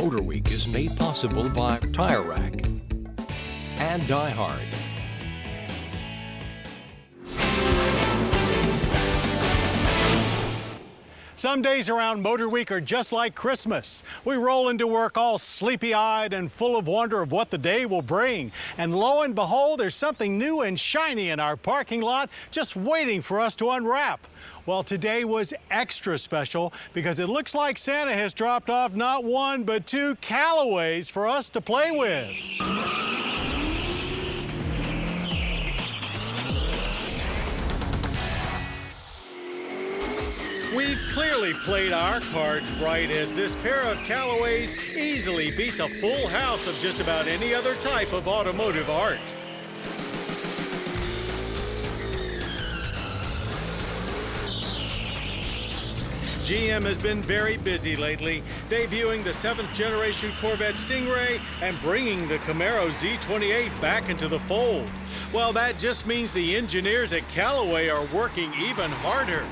MotorWeek is made possible by Tire Rack and Die Hard. Some days around MotorWeek are just like Christmas. We roll into work all sleepy-eyed and full of wonder of what the day will bring. And lo and behold, there's something new and shiny in our parking lot just waiting for us to unwrap. Well, today was extra special because it looks like Santa has dropped off not one, but two Callaways for us to play with. We've clearly played our cards right, as this pair of Callaways easily beats a full house of just about any other type of automotive art. GM has been very busy lately, debuting the 7th generation Corvette Stingray and bringing the Camaro Z28 back into the fold. Well, that just means the engineers at Callaway are working even harder.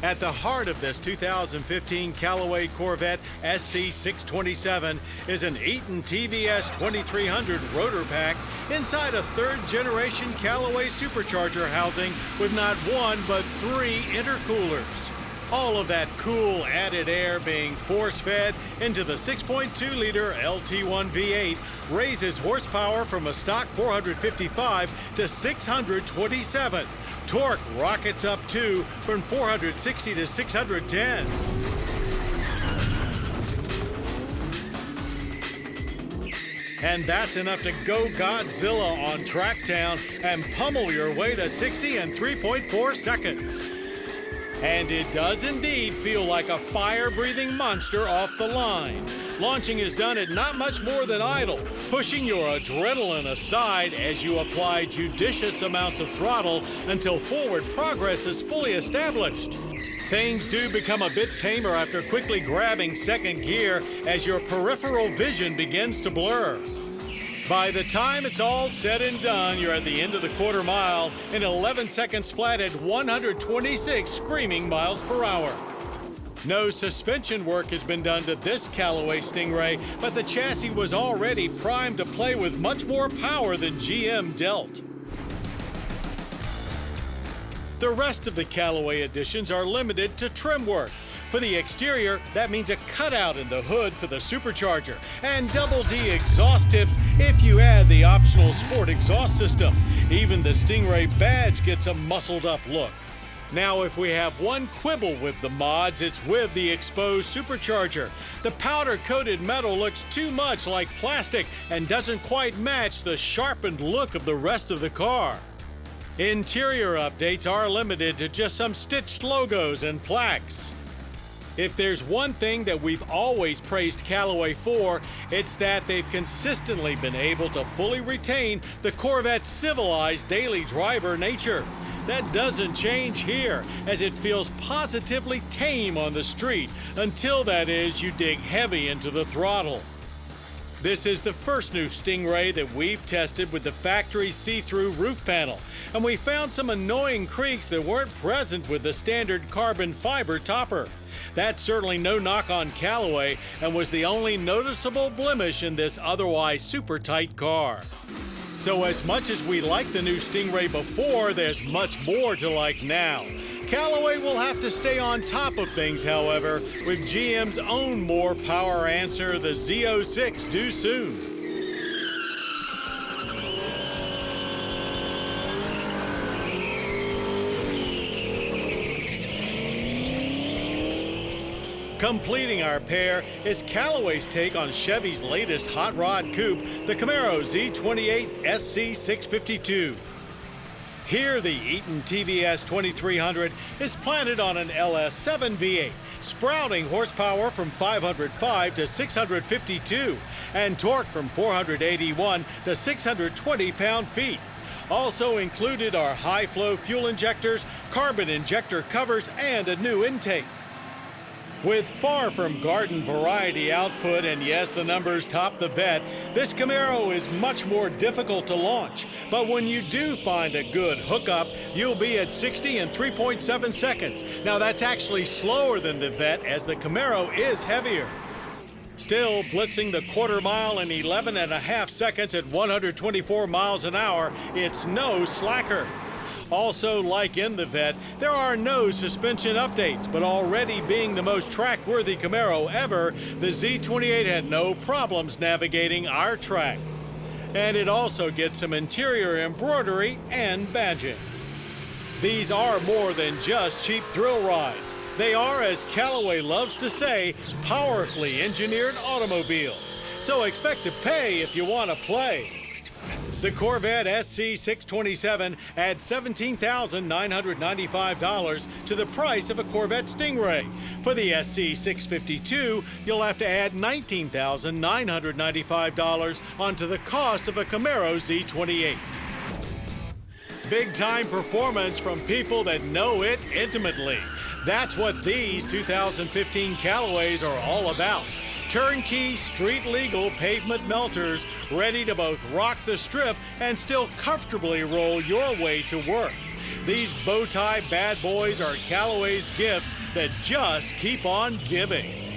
At the heart of this 2015 Callaway Corvette SC627 is an Eaton TVS 2300 rotor pack inside a 3rd generation Callaway supercharger housing with not one but 3 intercoolers. All of that cool added air being force-fed into the 6.2-liter LT1 V8 raises horsepower from a stock 455 to 627. Torque rockets up too from 460 to 610. And that's enough to go Godzilla on Tracktown and pummel your way to 60 in 3.4 seconds. And it does indeed feel like a fire-breathing monster off the line. Launching is done at not much more than idle, pushing your adrenaline aside as you apply judicious amounts of throttle until forward progress is fully established. Things do become a bit tamer after quickly grabbing second gear as your peripheral vision begins to blur. By the time it's all said and done, you're at the end of the quarter mile in 11 seconds flat at 126 screaming miles per hour. No suspension work has been done to this Callaway Stingray, but the chassis was already primed to play with much more power than GM dealt. The rest of the Callaway additions are limited to trim work. For the exterior, that means a cutout in the hood for the supercharger and double D exhaust tips if you add the optional sport exhaust system. Even the Stingray badge gets a muscled up look. Now, if we have one quibble with the mods, it's with the exposed supercharger. The powder-coated metal looks too much like plastic and doesn't quite match the sharpened look of the rest of the car. Interior updates are limited to just some stitched logos and plaques. If there's one thing that we've always praised Callaway for, it's that they've consistently been able to fully retain the Corvette's civilized daily driver nature. That doesn't change here, as it feels positively tame on the street, until that is, you dig heavy into the throttle. This is the first new Stingray that we've tested with the factory see-through roof panel, and we found some annoying creaks that weren't present with the standard carbon fiber topper. That's certainly no knock on Callaway and was the only noticeable blemish in this otherwise super tight car. So as much as we liked the new Stingray before, there's much more to like now. Callaway will have to stay on top of things, however, with GM's own more power answer, the Z06, due soon. Completing our pair is Callaway's take on Chevy's latest hot rod coupe, the Camaro Z28 SC652. Here, the Eaton TVS 2300 is planted on an LS7 V8, sprouting horsepower from 505 to 652 and torque from 481 to 620 pound-feet. Also included are high-flow fuel injectors, carbon injector covers, and a new intake. With far from garden variety output, and yes, the numbers top the vet, this Camaro is much more difficult to launch. But when you do find a good hookup, you'll be at 60 in 3.7 seconds. Now that's actually slower than the vet, as the Camaro is heavier. Still blitzing the quarter mile in 11.5 seconds at 124 miles an hour, it's no slacker. Also, like in the Vette, there are no suspension updates, but already being the most track-worthy Camaro ever, the Z28 had no problems navigating our track. And it also gets some interior embroidery and badging. These are more than just cheap thrill rides. They are, as Callaway loves to say, powerfully engineered automobiles. So expect to pay if you want to play. The Corvette SC627 adds $17,995 to the price of a Corvette Stingray. For the SC652, you'll have to add $19,995 onto the cost of a Camaro Z28. Big-time performance from people that know it intimately. That's what these 2015 Callaways are all about. Turnkey, street-legal pavement melters ready to both rock the strip and still comfortably roll your way to work. These bow tie bad boys are Callaway's gifts that just keep on giving.